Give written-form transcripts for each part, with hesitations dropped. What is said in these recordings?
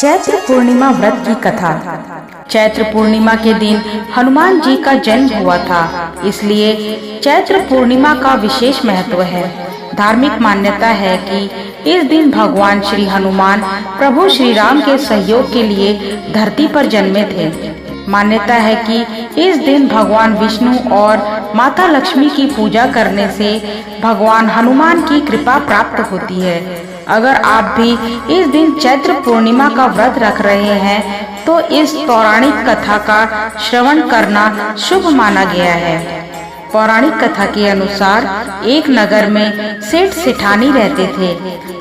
चैत्र पूर्णिमा व्रत की कथा। चैत्र पूर्णिमा के दिन हनुमान जी का जन्म हुआ था, इसलिए चैत्र पूर्णिमा का विशेष महत्व है। धार्मिक मान्यता है कि इस दिन भगवान श्री हनुमान प्रभु श्री राम के सहयोग के लिए धरती पर जन्मे थे। मान्यता है कि इस दिन भगवान विष्णु और माता लक्ष्मी की पूजा करने से भगवान हनुमान की कृपा प्राप्त होती है। अगर आप भी इस दिन चैत्र पूर्णिमा का व्रत रख रहे हैं तो इस पौराणिक कथा का श्रवण करना शुभ माना गया है। पौराणिक कथा के अनुसार एक नगर में सेठ सेठानी रहते थे।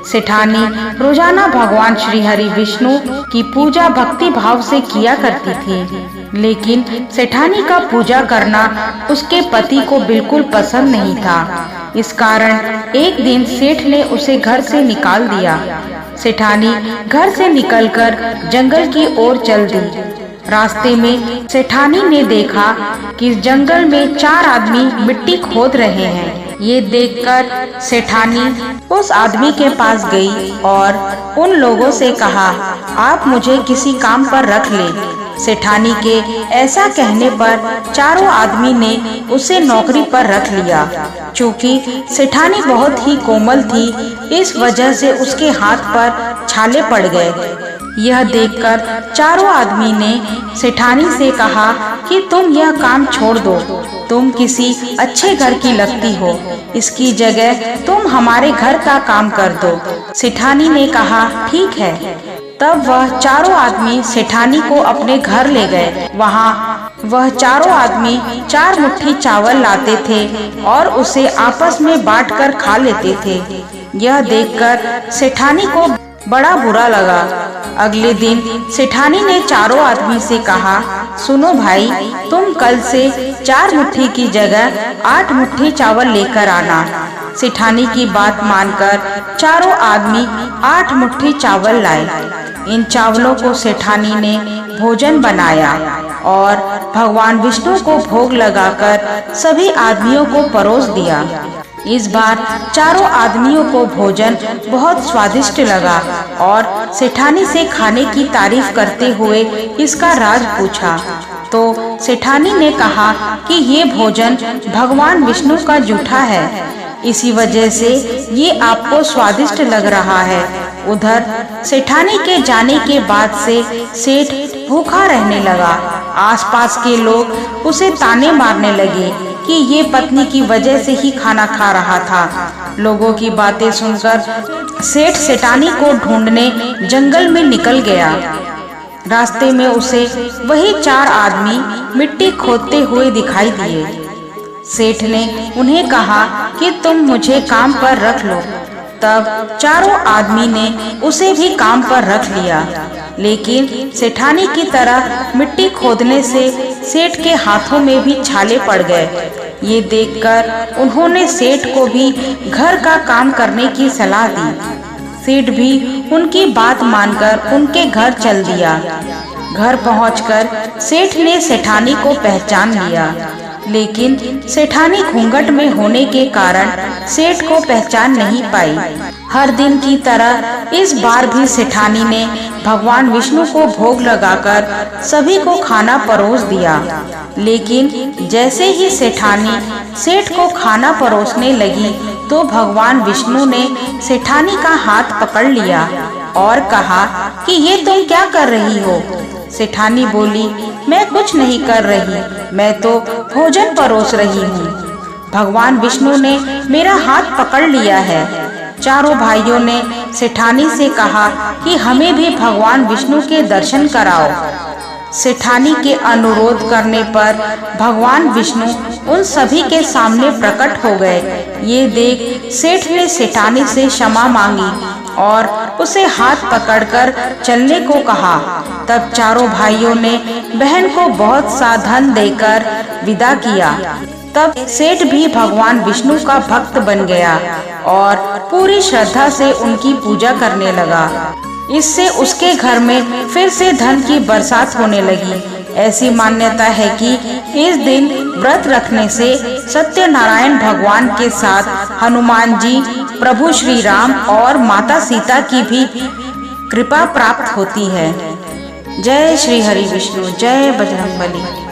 सेठानी रोजाना भगवान श्री हरि विष्णु की पूजा भक्ति भाव से किया करती थी, लेकिन सेठानी का पूजा करना उसके पति को बिल्कुल पसंद नहीं था। इस कारण एक दिन सेठ ने उसे घर से निकाल दिया। सेठानी घर से निकलकर जंगल की ओर चल दी। रास्ते में सेठानी ने देखा कि जंगल में 4 आदमी मिट्टी खोद रहे हैं। ये देखकर सेठानी उस आदमी के पास गई और उन लोगों से कहा, आप मुझे किसी काम पर रख ले। सेठानी के ऐसा कहने पर चारों आदमी ने उसे नौकरी पर रख लिया। चूँकि सेठानी बहुत ही कोमल थी, इस वजह से उसके हाथ पर छाले पड़ गए। यह देखकर चारों आदमी ने सेठानी से कहा कि तुम यह काम छोड़ दो, तुम किसी अच्छे घर की लगती हो, इसकी जगह तुम हमारे घर का काम कर दो। सेठानी ने कहा, ठीक है। तब वह चारों आदमी सेठानी को अपने घर ले गए। वहाँ वह चारों आदमी 4 मुट्ठी चावल लाते थे और उसे आपस में बांटकर खा लेते थे। यह देखकर सेठानी को बड़ा बुरा लगा। अगले दिन सेठानी ने चारों आदमी से कहा, सुनो भाई, तुम कल से 4 मुट्ठी की जगह 8 मुट्ठी चावल लेकर आना। सेठानी की बात मानकर चारों आदमी 8 मुट्ठी चावल लाए। इन चावलों को सेठानी ने भोजन बनाया और भगवान विष्णु को भोग लगाकर सभी आदमियों को परोस दिया। इस बार चारों आदमियों को भोजन बहुत स्वादिष्ट लगा और सेठानी से खाने की तारीफ करते हुए इसका राज पूछा। तो सेठानी ने कहा कि ये भोजन भगवान विष्णु का जूठा है, इसी वजह से ये आपको स्वादिष्ट लग रहा है। उधर सेठानी के जाने के बाद से सेठ भूखा रहने लगा। आसपास के लोग उसे ताने मारने लगे कि ये पत्नी की वजह से ही खाना खा रहा था। लोगों की बातें सुनकर सेठ सेठानी को ढूंढने जंगल में निकल गया। रास्ते में उसे वही 4 आदमी मिट्टी खोदते हुए दिखाई दिए। सेठ ने उन्हें कहा कि तुम मुझे काम पर रख लो। तब चारों आदमी ने उसे भी काम पर रख लिया, लेकिन सेठानी की तरह मिट्टी खोदने से सेठ के हाथों में भी छाले पड़ गए। ये देखकर उन्होंने सेठ को भी घर का काम करने की सलाह दी। सेठ भी उनकी बात मानकर उनके घर चल दिया। घर पहुंचकर सेठ ने सेठानी को पहचान लिया, लेकिन सेठानी घूंघट में होने के कारण सेठ को पहचान नहीं पाई। हर दिन की तरह इस बार भी सेठानी ने भगवान विष्णु को भोग लगाकर सभी को खाना परोस दिया। लेकिन जैसे ही सेठानी सेठ को खाना परोसने लगी तो भगवान विष्णु ने सेठानी का हाथ पकड़ लिया और कहा कि ये तुम क्या कर रही हो। सेठानी बोली, मैं कुछ नहीं कर रही, मैं तो भोजन परोस रही हूँ। भगवान विष्णु ने मेरा हाथ पकड़ लिया है। चारों भाइयों ने सेठानी से कहा कि हमें भी भगवान विष्णु के दर्शन कराओ। सेठानी के अनुरोध करने पर भगवान विष्णु उन सभी के सामने प्रकट हो गए। ये देख सेठ ने सेठानी से क्षमा मांगी और उसे हाथ पकड़कर चलने को कहा। तब चारों भाइयों ने बहन को बहुत सा धन देकर विदा किया। तब सेठ भी भगवान विष्णु का भक्त बन गया और पूरी श्रद्धा से उनकी पूजा करने लगा। इससे उसके घर में फिर से धन की बरसात होने लगी। ऐसी मान्यता है कि इस दिन व्रत रखने से सत्यनारायण भगवान के साथ हनुमान जी, प्रभु श्री राम और माता सीता की भी कृपा प्राप्त होती है। जय श्री हरि विष्णु, जय बजरंगबली।